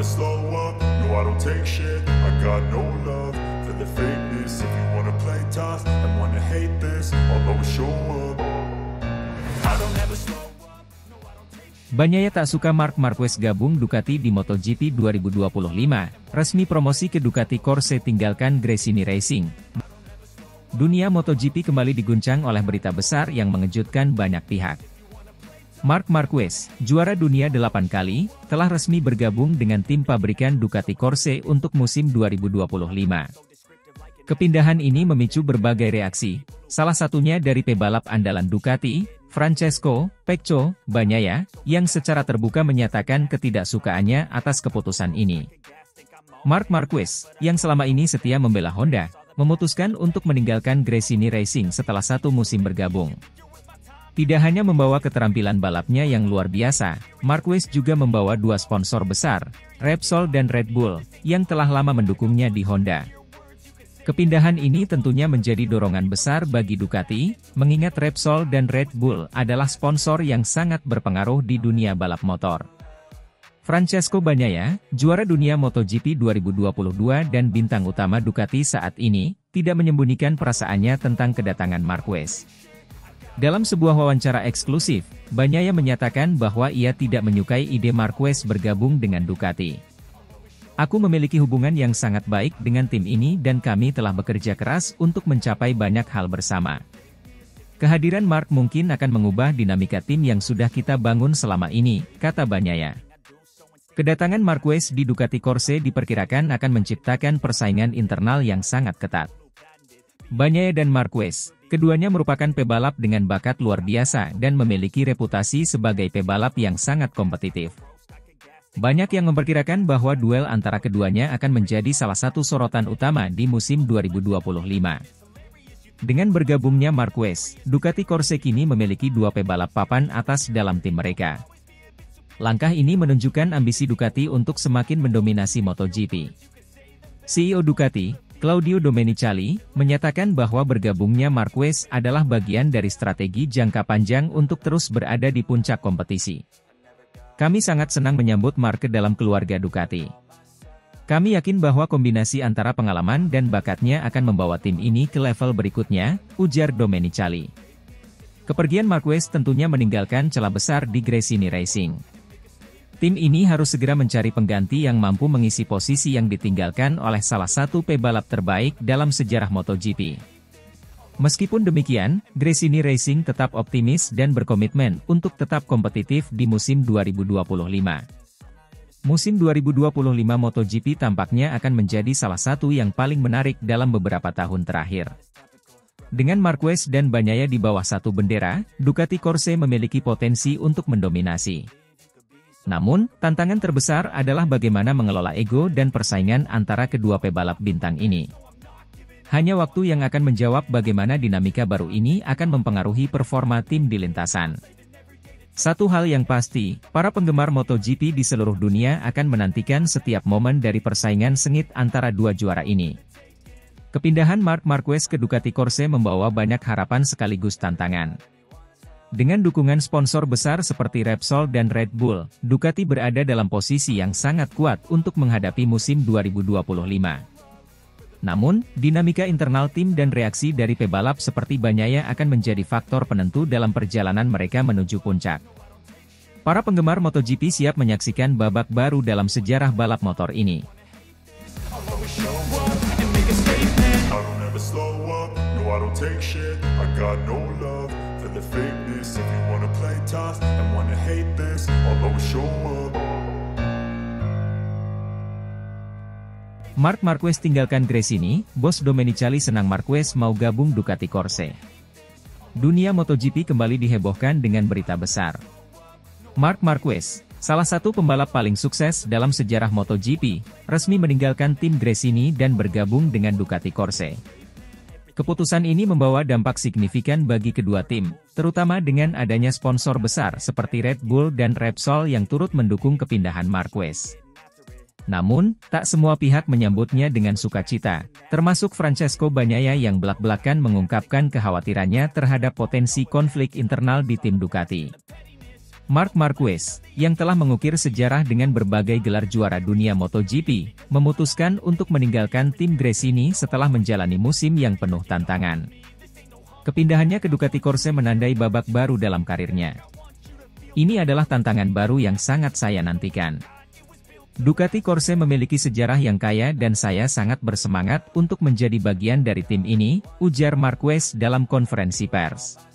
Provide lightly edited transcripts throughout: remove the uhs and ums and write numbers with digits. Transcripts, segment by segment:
never slow up, no I don't take shit. I got no love for the fakeness. If you wanna play tough and wanna hate this, I'll always show up. I don't ever slow up, no I don't take shit. Bagnaia tak suka Marc Marquez gabung Ducati di MotoGP 2025, resmi promosi ke Ducati Corse tinggalkan Gresini Racing. Dunia MotoGP kembali diguncang oleh berita besar yang mengejutkan banyak pihak. Marc Marquez, juara dunia 8 kali, telah resmi bergabung dengan tim pabrikan Ducati Corse untuk musim 2025. Kepindahan ini memicu berbagai reaksi, salah satunya dari pebalap andalan Ducati, Francesco "Pecco" Bagnaia, yang secara terbuka menyatakan ketidaksukaannya atas keputusan ini. Marc Marquez, yang selama ini setia membela Honda, memutuskan untuk meninggalkan Gresini Racing setelah 1 musim bergabung. Tidak hanya membawa keterampilan balapnya yang luar biasa, Marquez juga membawa 2 sponsor besar, Repsol dan Red Bull, yang telah lama mendukungnya di Honda. Kepindahan ini tentunya menjadi dorongan besar bagi Ducati, mengingat Repsol dan Red Bull adalah sponsor yang sangat berpengaruh di dunia balap motor. Francesco Bagnaia, juara dunia MotoGP 2022 dan bintang utama Ducati saat ini, tidak menyembunyikan perasaannya tentang kedatangan Marquez. Dalam sebuah wawancara eksklusif, Bagnaia menyatakan bahwa ia tidak menyukai ide Marquez bergabung dengan Ducati. Aku memiliki hubungan yang sangat baik dengan tim ini dan kami telah bekerja keras untuk mencapai banyak hal bersama. Kehadiran Marc mungkin akan mengubah dinamika tim yang sudah kita bangun selama ini, kata Bagnaia. Kedatangan Marquez di Ducati Corse diperkirakan akan menciptakan persaingan internal yang sangat ketat. Bagnaia dan Marquez, keduanya merupakan pebalap dengan bakat luar biasa dan memiliki reputasi sebagai pebalap yang sangat kompetitif. Banyak yang memperkirakan bahwa duel antara keduanya akan menjadi salah satu sorotan utama di musim 2025. Dengan bergabungnya Marquez, Ducati Corse kini memiliki 2 pebalap papan atas dalam tim mereka. Langkah ini menunjukkan ambisi Ducati untuk semakin mendominasi MotoGP. CEO Ducati, Claudio Domenicali, menyatakan bahwa bergabungnya Marquez adalah bagian dari strategi jangka panjang untuk terus berada di puncak kompetisi. Kami sangat senang menyambut Marc ke dalam keluarga Ducati. Kami yakin bahwa kombinasi antara pengalaman dan bakatnya akan membawa tim ini ke level berikutnya, ujar Domenicali. Kepergian Marquez tentunya meninggalkan celah besar di Gresini Racing. Tim ini harus segera mencari pengganti yang mampu mengisi posisi yang ditinggalkan oleh salah satu pebalap terbaik dalam sejarah MotoGP. Meskipun demikian, Gresini Racing tetap optimis dan berkomitmen untuk tetap kompetitif di musim 2025. Musim 2025 MotoGP tampaknya akan menjadi salah satu yang paling menarik dalam beberapa tahun terakhir. Dengan Marquez dan Bagnaia di bawah satu bendera, Ducati Corse memiliki potensi untuk mendominasi. Namun, tantangan terbesar adalah bagaimana mengelola ego dan persaingan antara kedua pebalap bintang ini. Hanya waktu yang akan menjawab bagaimana dinamika baru ini akan mempengaruhi performa tim di lintasan. Satu hal yang pasti, para penggemar MotoGP di seluruh dunia akan menantikan setiap momen dari persaingan sengit antara 2 juara ini. Kepindahan Marc Marquez ke Ducati Corse membawa banyak harapan sekaligus tantangan. Dengan dukungan sponsor besar seperti Repsol dan Red Bull, Ducati berada dalam posisi yang sangat kuat untuk menghadapi musim 2025. Namun, dinamika internal tim dan reaksi dari pebalap seperti Bagnaia akan menjadi faktor penentu dalam perjalanan mereka menuju puncak. Para penggemar MotoGP siap menyaksikan babak baru dalam sejarah balap motor ini. Marc Marquez tinggalkan Gresini, bos Domenicali senang Marquez mau gabung Ducati Corse. Dunia MotoGP kembali dihebohkan dengan berita besar. Marc Marquez, salah satu pembalap paling sukses dalam sejarah MotoGP, resmi meninggalkan tim Gresini dan bergabung dengan Ducati Corse. Keputusan ini membawa dampak signifikan bagi kedua tim, terutama dengan adanya sponsor besar seperti Red Bull dan Repsol yang turut mendukung kepindahan Marquez. Namun, tak semua pihak menyambutnya dengan sukacita, termasuk Francesco Bagnaia yang belak-belakan mengungkapkan kekhawatirannya terhadap potensi konflik internal di tim Ducati. Marc Marquez, yang telah mengukir sejarah dengan berbagai gelar juara dunia MotoGP, memutuskan untuk meninggalkan tim Gresini setelah menjalani musim yang penuh tantangan. Kepindahannya ke Ducati Corse menandai babak baru dalam karirnya. Ini adalah tantangan baru yang sangat saya nantikan. Ducati Corse memiliki sejarah yang kaya dan saya sangat bersemangat untuk menjadi bagian dari tim ini, ujar Marquez dalam konferensi pers.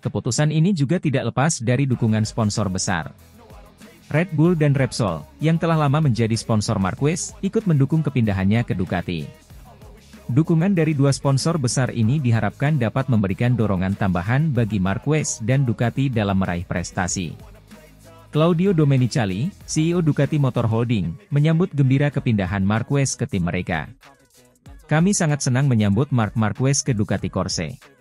Keputusan ini juga tidak lepas dari dukungan sponsor besar. Red Bull dan Repsol, yang telah lama menjadi sponsor Marquez, ikut mendukung kepindahannya ke Ducati. Dukungan dari dua sponsor besar ini diharapkan dapat memberikan dorongan tambahan bagi Marquez dan Ducati dalam meraih prestasi. Claudio Domenicali, CEO Ducati Motor Holding, menyambut gembira kepindahan Marquez ke tim mereka. Kami sangat senang menyambut Marc Marquez ke Ducati Corse.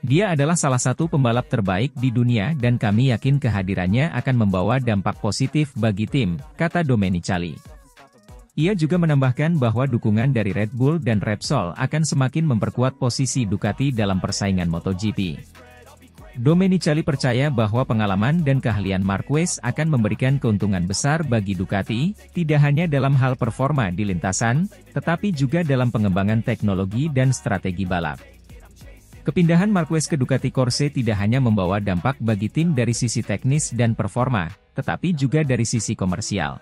Dia adalah salah satu pembalap terbaik di dunia dan kami yakin kehadirannya akan membawa dampak positif bagi tim, kata Domenicali. Ia juga menambahkan bahwa dukungan dari Red Bull dan Repsol akan semakin memperkuat posisi Ducati dalam persaingan MotoGP. Domenicali percaya bahwa pengalaman dan keahlian Marquez akan memberikan keuntungan besar bagi Ducati, tidak hanya dalam hal performa di lintasan, tetapi juga dalam pengembangan teknologi dan strategi balap. Kepindahan Marquez ke Ducati Corse tidak hanya membawa dampak bagi tim dari sisi teknis dan performa, tetapi juga dari sisi komersial.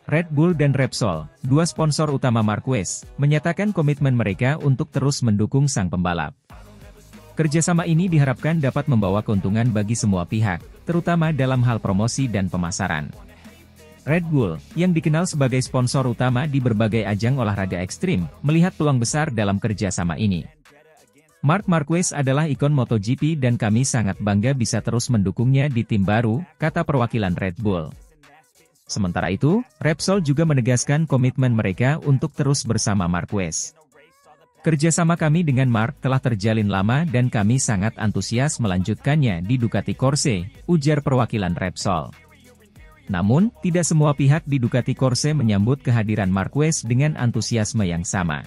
Red Bull dan Repsol, dua sponsor utama Marquez, menyatakan komitmen mereka untuk terus mendukung sang pembalap. Kerjasama ini diharapkan dapat membawa keuntungan bagi semua pihak, terutama dalam hal promosi dan pemasaran. Red Bull, yang dikenal sebagai sponsor utama di berbagai ajang olahraga ekstrim, melihat peluang besar dalam kerjasama ini. Marc Marquez adalah ikon MotoGP dan kami sangat bangga bisa terus mendukungnya di tim baru, kata perwakilan Red Bull. Sementara itu, Repsol juga menegaskan komitmen mereka untuk terus bersama Marquez. Kerjasama kami dengan Marc telah terjalin lama dan kami sangat antusias melanjutkannya di Ducati Corse, ujar perwakilan Repsol. Namun, tidak semua pihak di Ducati Corse menyambut kehadiran Marquez dengan antusiasme yang sama.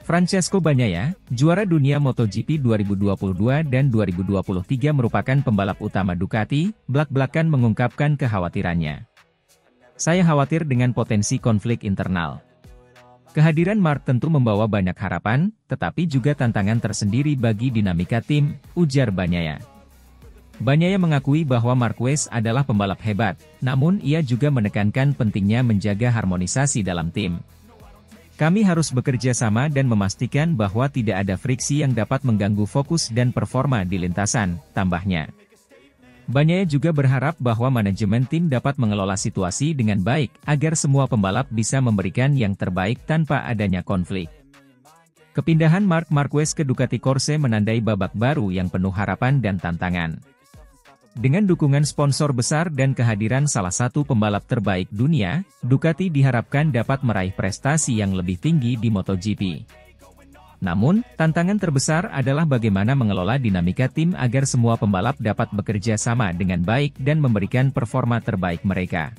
Francesco Bagnaia, juara dunia MotoGP 2022 dan 2023 merupakan pembalap utama Ducati, belak-belakan mengungkapkan kekhawatirannya. Saya khawatir dengan potensi konflik internal. Kehadiran Marc tentu membawa banyak harapan, tetapi juga tantangan tersendiri bagi dinamika tim, ujar Bagnaia. Bagnaia mengakui bahwa Marquez adalah pembalap hebat, namun ia juga menekankan pentingnya menjaga harmonisasi dalam tim. Kami harus bekerja sama dan memastikan bahwa tidak ada friksi yang dapat mengganggu fokus dan performa di lintasan, tambahnya. Bagnaia juga berharap bahwa manajemen tim dapat mengelola situasi dengan baik, agar semua pembalap bisa memberikan yang terbaik tanpa adanya konflik. Kepindahan Marc Marquez ke Ducati Corse menandai babak baru yang penuh harapan dan tantangan. Dengan dukungan sponsor besar dan kehadiran salah satu pembalap terbaik dunia, Ducati diharapkan dapat meraih prestasi yang lebih tinggi di MotoGP. Namun, tantangan terbesar adalah bagaimana mengelola dinamika tim agar semua pembalap dapat bekerja sama dengan baik dan memberikan performa terbaik mereka.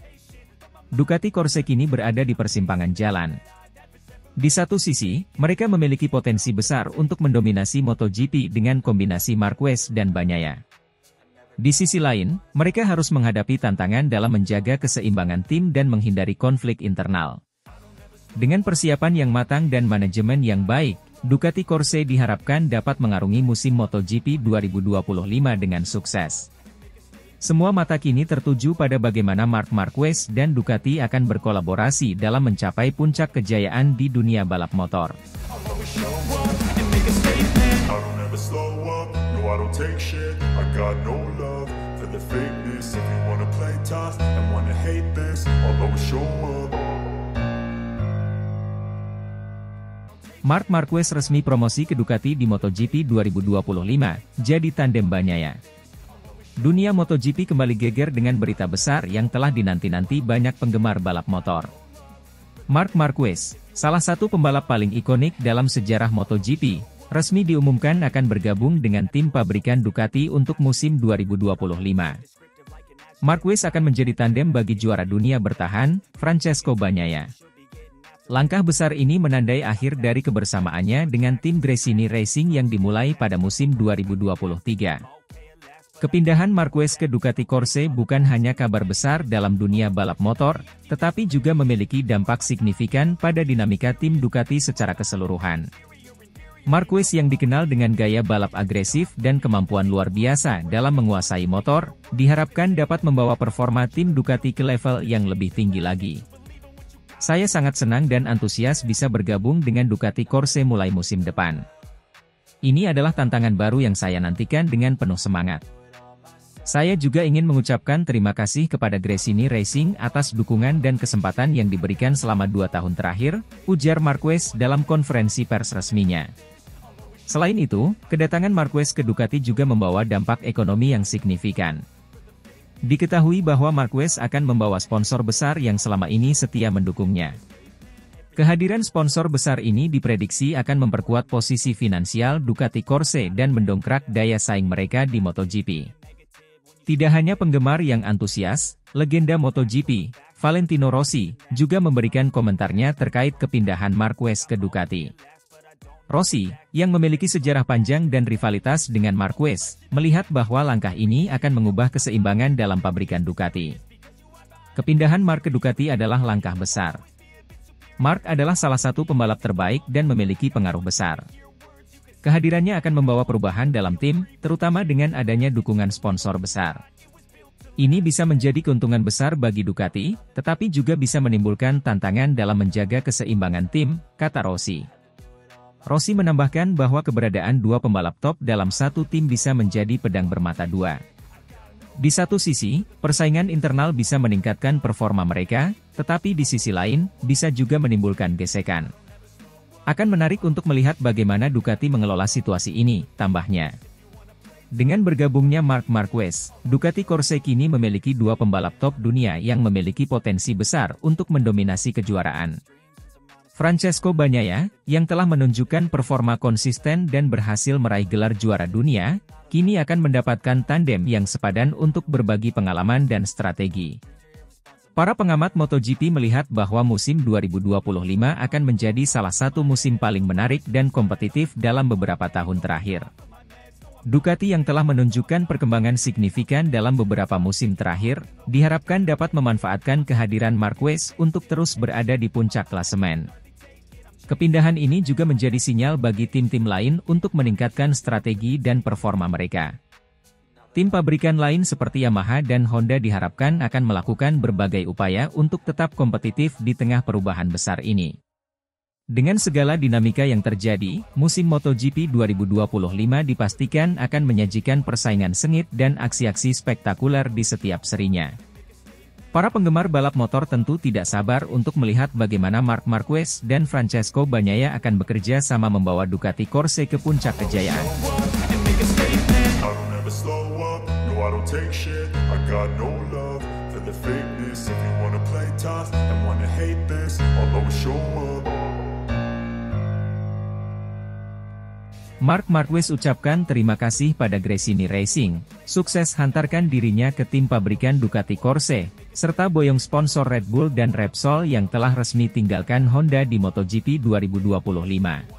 Ducati Corse kini berada di persimpangan jalan. Di satu sisi, mereka memiliki potensi besar untuk mendominasi MotoGP dengan kombinasi Marquez dan Bagnaia. Di sisi lain, mereka harus menghadapi tantangan dalam menjaga keseimbangan tim dan menghindari konflik internal. Dengan persiapan yang matang dan manajemen yang baik, Ducati Corse diharapkan dapat mengarungi musim MotoGP 2025 dengan sukses. Semua mata kini tertuju pada bagaimana Marc Marquez dan Ducati akan berkolaborasi dalam mencapai puncak kejayaan di dunia balap motor. I don't take shit, I got no love for the fakeness. If you wanna play tough and wanna hate this, I'll always show up. Marc Marquez resmi promosi ke Ducati di MotoGP 2025, jadi tandem Bagnaia. Dunia MotoGP kembali geger dengan berita besar yang telah dinanti-nanti banyak penggemar balap motor. Marc Marquez, salah satu pembalap paling ikonik dalam sejarah MotoGP, resmi diumumkan akan bergabung dengan tim pabrikan Ducati untuk musim 2025. Marquez akan menjadi tandem bagi juara dunia bertahan, Francesco Bagnaia. Langkah besar ini menandai akhir dari kebersamaannya dengan tim Gresini Racing yang dimulai pada musim 2023. Kepindahan Marquez ke Ducati Corse bukan hanya kabar besar dalam dunia balap motor, tetapi juga memiliki dampak signifikan pada dinamika tim Ducati secara keseluruhan. Marquez yang dikenal dengan gaya balap agresif dan kemampuan luar biasa dalam menguasai motor, diharapkan dapat membawa performa tim Ducati ke level yang lebih tinggi lagi. Saya sangat senang dan antusias bisa bergabung dengan Ducati Corse mulai musim depan. Ini adalah tantangan baru yang saya nantikan dengan penuh semangat. Saya juga ingin mengucapkan terima kasih kepada Gresini Racing atas dukungan dan kesempatan yang diberikan selama 2 tahun terakhir, ujar Marquez dalam konferensi pers resminya. Selain itu, kedatangan Marquez ke Ducati juga membawa dampak ekonomi yang signifikan. Diketahui bahwa Marquez akan membawa sponsor besar yang selama ini setia mendukungnya. Kehadiran sponsor besar ini diprediksi akan memperkuat posisi finansial Ducati Corse dan mendongkrak daya saing mereka di MotoGP. Tidak hanya penggemar yang antusias, legenda MotoGP, Valentino Rossi, juga memberikan komentarnya terkait kepindahan Marquez ke Ducati. Rossi, yang memiliki sejarah panjang dan rivalitas dengan Marquez, melihat bahwa langkah ini akan mengubah keseimbangan dalam pabrikan Ducati. Kepindahan Mark ke Ducati adalah langkah besar. Mark adalah salah satu pembalap terbaik dan memiliki pengaruh besar. Kehadirannya akan membawa perubahan dalam tim, terutama dengan adanya dukungan sponsor besar. Ini bisa menjadi keuntungan besar bagi Ducati, tetapi juga bisa menimbulkan tantangan dalam menjaga keseimbangan tim, kata Rossi. Rossi menambahkan bahwa keberadaan 2 pembalap top dalam satu tim bisa menjadi pedang bermata 2. Di satu sisi, persaingan internal bisa meningkatkan performa mereka, tetapi di sisi lain, bisa juga menimbulkan gesekan. Akan menarik untuk melihat bagaimana Ducati mengelola situasi ini, tambahnya. Dengan bergabungnya Marc Marquez, Ducati Corse kini memiliki 2 pembalap top dunia yang memiliki potensi besar untuk mendominasi kejuaraan. Francesco Bagnaia, yang telah menunjukkan performa konsisten dan berhasil meraih gelar juara dunia, kini akan mendapatkan tandem yang sepadan untuk berbagi pengalaman dan strategi. Para pengamat MotoGP melihat bahwa musim 2025 akan menjadi salah satu musim paling menarik dan kompetitif dalam beberapa tahun terakhir. Ducati yang telah menunjukkan perkembangan signifikan dalam beberapa musim terakhir, diharapkan dapat memanfaatkan kehadiran Marquez untuk terus berada di puncak klasemen. Kepindahan ini juga menjadi sinyal bagi tim-tim lain untuk meningkatkan strategi dan performa mereka. Tim pabrikan lain seperti Yamaha dan Honda diharapkan akan melakukan berbagai upaya untuk tetap kompetitif di tengah perubahan besar ini. Dengan segala dinamika yang terjadi, musim MotoGP 2025 dipastikan akan menyajikan persaingan sengit dan aksi-aksi spektakuler di setiap serinya. Para penggemar balap motor tentu tidak sabar untuk melihat bagaimana Marc Marquez dan Francesco Bagnaia akan bekerja sama membawa Ducati Corse ke puncak kejayaan. I don't take shit, I got no love for the fakeness. If you wanna play tough and wanna hate this, I'll always show up. Marc Marquez ucapkan terima kasih pada Gresini Racing, sukses hantarkan dirinya ke tim pabrikan Ducati Corse, serta boyong sponsor Red Bull dan Repsol yang telah resmi tinggalkan Honda di MotoGP 2025.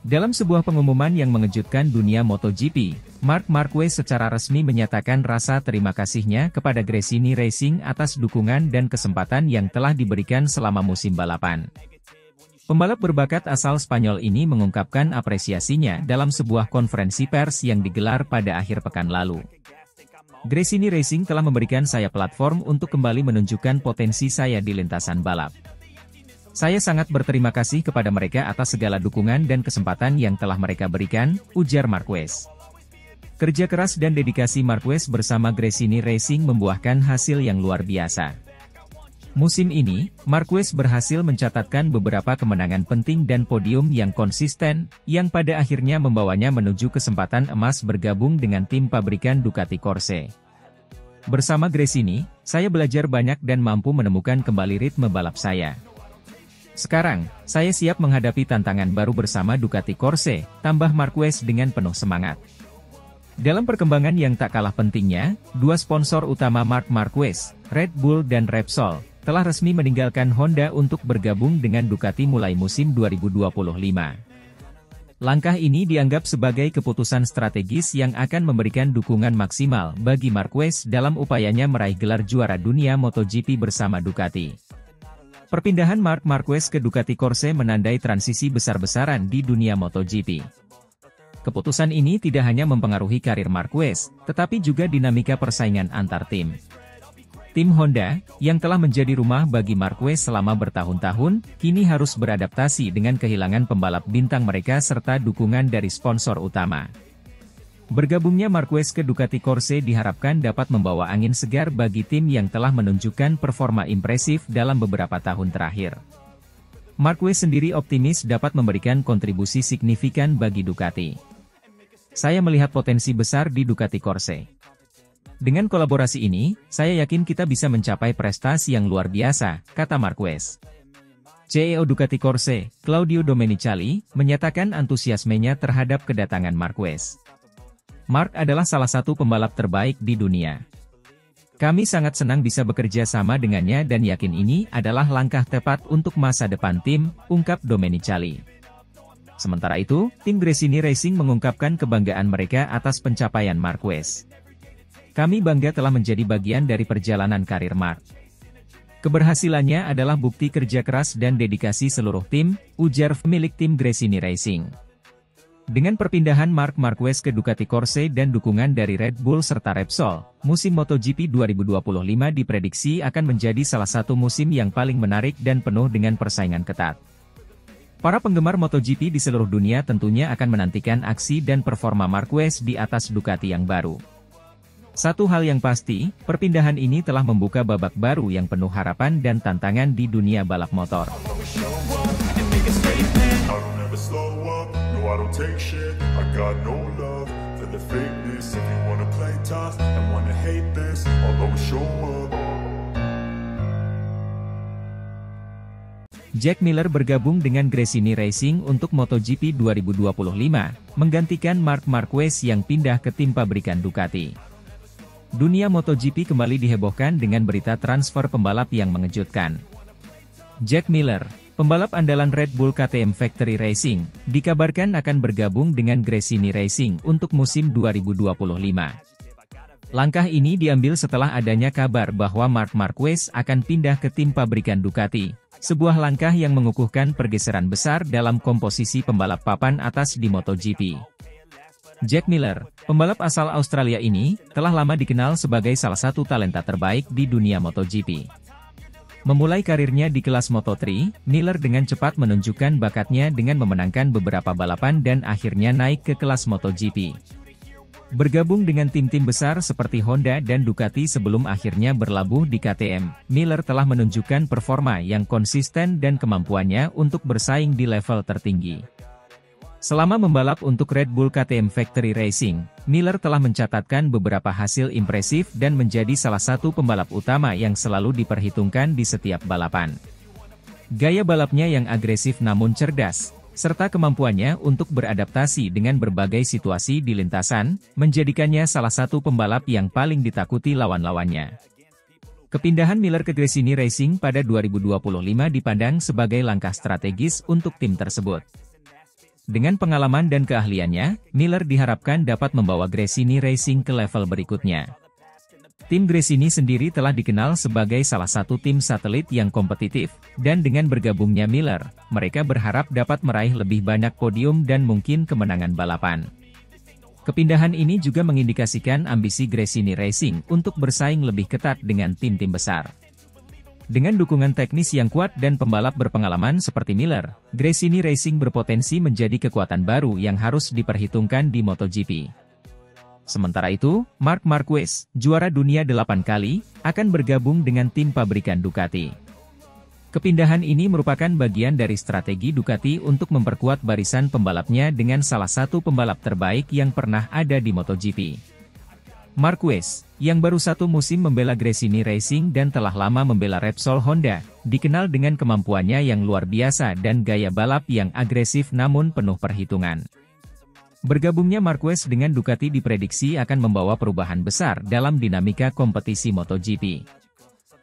Dalam sebuah pengumuman yang mengejutkan dunia MotoGP, Marc Marquez secara resmi menyatakan rasa terima kasihnya kepada Gresini Racing atas dukungan dan kesempatan yang telah diberikan selama musim balapan. Pembalap berbakat asal Spanyol ini mengungkapkan apresiasinya dalam sebuah konferensi pers yang digelar pada akhir pekan lalu. Gresini Racing telah memberikan saya platform untuk kembali menunjukkan potensi saya di lintasan balap. Saya sangat berterima kasih kepada mereka atas segala dukungan dan kesempatan yang telah mereka berikan, ujar Marquez. Kerja keras dan dedikasi Marquez bersama Gresini Racing membuahkan hasil yang luar biasa. Musim ini, Marquez berhasil mencatatkan beberapa kemenangan penting dan podium yang konsisten, yang pada akhirnya membawanya menuju kesempatan emas bergabung dengan tim pabrikan Ducati Corse. Bersama Gresini, saya belajar banyak dan mampu menemukan kembali ritme balap saya. Sekarang, saya siap menghadapi tantangan baru bersama Ducati Corse, tambah Marquez dengan penuh semangat. Dalam perkembangan yang tak kalah pentingnya, 2 sponsor utama Marc Marquez, Red Bull dan Repsol, telah resmi meninggalkan Honda untuk bergabung dengan Ducati mulai musim 2025. Langkah ini dianggap sebagai keputusan strategis yang akan memberikan dukungan maksimal bagi Marquez dalam upayanya meraih gelar juara dunia MotoGP bersama Ducati. Perpindahan Marc Marquez ke Ducati Corse menandai transisi besar-besaran di dunia MotoGP. Keputusan ini tidak hanya mempengaruhi karir Marquez, tetapi juga dinamika persaingan antar tim. Tim Honda, yang telah menjadi rumah bagi Marquez selama bertahun-tahun, kini harus beradaptasi dengan kehilangan pembalap bintang mereka serta dukungan dari sponsor utama. Bergabungnya Marquez ke Ducati Corse diharapkan dapat membawa angin segar bagi tim yang telah menunjukkan performa impresif dalam beberapa tahun terakhir. Marquez sendiri optimis dapat memberikan kontribusi signifikan bagi Ducati. Saya melihat potensi besar di Ducati Corse. Dengan kolaborasi ini, saya yakin kita bisa mencapai prestasi yang luar biasa, kata Marquez. CEO Ducati Corse, Claudio Domenicali, menyatakan antusiasmenya terhadap kedatangan Marquez. Marc adalah salah satu pembalap terbaik di dunia. Kami sangat senang bisa bekerja sama dengannya dan yakin ini adalah langkah tepat untuk masa depan tim, ungkap Domenicali. Sementara itu, tim Gresini Racing mengungkapkan kebanggaan mereka atas pencapaian Marquez. Kami bangga telah menjadi bagian dari perjalanan karir Marc. Keberhasilannya adalah bukti kerja keras dan dedikasi seluruh tim, ujar pemilik tim Gresini Racing. Dengan perpindahan Marc Marquez ke Ducati Corse dan dukungan dari Red Bull serta Repsol, musim MotoGP 2025 diprediksi akan menjadi salah satu musim yang paling menarik dan penuh dengan persaingan ketat. Para penggemar MotoGP di seluruh dunia tentunya akan menantikan aksi dan performa Marquez di atas Ducati yang baru. Satu hal yang pasti, perpindahan ini telah membuka babak baru yang penuh harapan dan tantangan di dunia balap motor. Jack Miller bergabung dengan Gresini Racing untuk MotoGP 2025, menggantikan Marc Marquez yang pindah ke tim pabrikan Ducati. Dunia MotoGP kembali dihebohkan dengan berita transfer pembalap yang mengejutkan. Jack Miller, pembalap andalan Red Bull KTM Factory Racing, dikabarkan akan bergabung dengan Gresini Racing untuk musim 2025. Langkah ini diambil setelah adanya kabar bahwa Marc Marquez akan pindah ke tim pabrikan Ducati, sebuah langkah yang mengukuhkan pergeseran besar dalam komposisi pembalap papan atas di MotoGP. Jack Miller, pembalap asal Australia ini, telah lama dikenal sebagai salah satu talenta terbaik di dunia MotoGP. Memulai karirnya di kelas Moto3, Miller dengan cepat menunjukkan bakatnya dengan memenangkan beberapa balapan dan akhirnya naik ke kelas MotoGP. Bergabung dengan tim-tim besar seperti Honda dan Ducati sebelum akhirnya berlabuh di KTM, Miller telah menunjukkan performa yang konsisten dan kemampuannya untuk bersaing di level tertinggi. Selama membalap untuk Red Bull KTM Factory Racing, Miller telah mencatatkan beberapa hasil impresif dan menjadi salah satu pembalap utama yang selalu diperhitungkan di setiap balapan. Gaya balapnya yang agresif namun cerdas, serta kemampuannya untuk beradaptasi dengan berbagai situasi di lintasan, menjadikannya salah satu pembalap yang paling ditakuti lawan-lawannya. Kepindahan Miller ke Gresini Racing pada 2025 dipandang sebagai langkah strategis untuk tim tersebut. Dengan pengalaman dan keahliannya, Miller diharapkan dapat membawa Gresini Racing ke level berikutnya. Tim Gresini sendiri telah dikenal sebagai salah satu tim satelit yang kompetitif, dan dengan bergabungnya Miller, mereka berharap dapat meraih lebih banyak podium dan mungkin kemenangan balapan. Kepindahan ini juga mengindikasikan ambisi Gresini Racing untuk bersaing lebih ketat dengan tim-tim besar. Dengan dukungan teknis yang kuat dan pembalap berpengalaman seperti Miller, Gresini Racing berpotensi menjadi kekuatan baru yang harus diperhitungkan di MotoGP. Sementara itu, Marc Marquez, juara dunia 8 kali, akan bergabung dengan tim pabrikan Ducati. Kepindahan ini merupakan bagian dari strategi Ducati untuk memperkuat barisan pembalapnya dengan salah satu pembalap terbaik yang pernah ada di MotoGP. Marquez, yang baru satu musim membela Gresini Racing dan telah lama membela Repsol Honda, dikenal dengan kemampuannya yang luar biasa dan gaya balap yang agresif namun penuh perhitungan. Bergabungnya Marquez dengan Ducati diprediksi akan membawa perubahan besar dalam dinamika kompetisi MotoGP.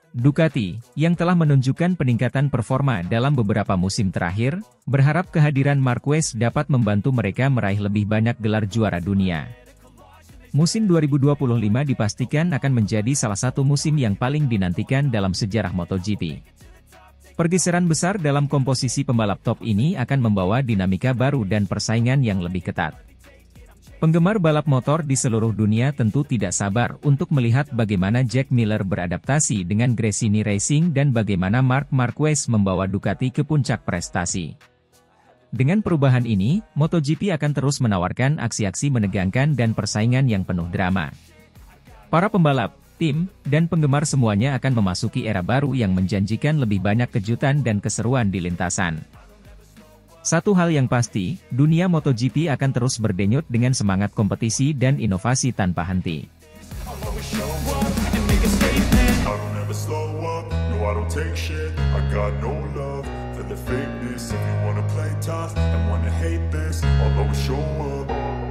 Ducati, yang telah menunjukkan peningkatan performa dalam beberapa musim terakhir, berharap kehadiran Marquez dapat membantu mereka meraih lebih banyak gelar juara dunia. Musim 2025 dipastikan akan menjadi salah satu musim yang paling dinantikan dalam sejarah MotoGP. Pergeseran besar dalam komposisi pembalap top ini akan membawa dinamika baru dan persaingan yang lebih ketat. Penggemar balap motor di seluruh dunia tentu tidak sabar untuk melihat bagaimana Jack Miller beradaptasi dengan Gresini Racing dan bagaimana Marc Marquez membawa Ducati ke puncak prestasi. Dengan perubahan ini, MotoGP akan terus menawarkan aksi-aksi menegangkan dan persaingan yang penuh drama. Para pembalap, tim, dan penggemar semuanya akan memasuki era baru yang menjanjikan lebih banyak kejutan dan keseruan di lintasan. Satu hal yang pasti, dunia MotoGP akan terus berdenyut dengan semangat kompetisi dan inovasi tanpa henti. The fakeness, if you wanna play tough and wanna hate this, I'll always show up.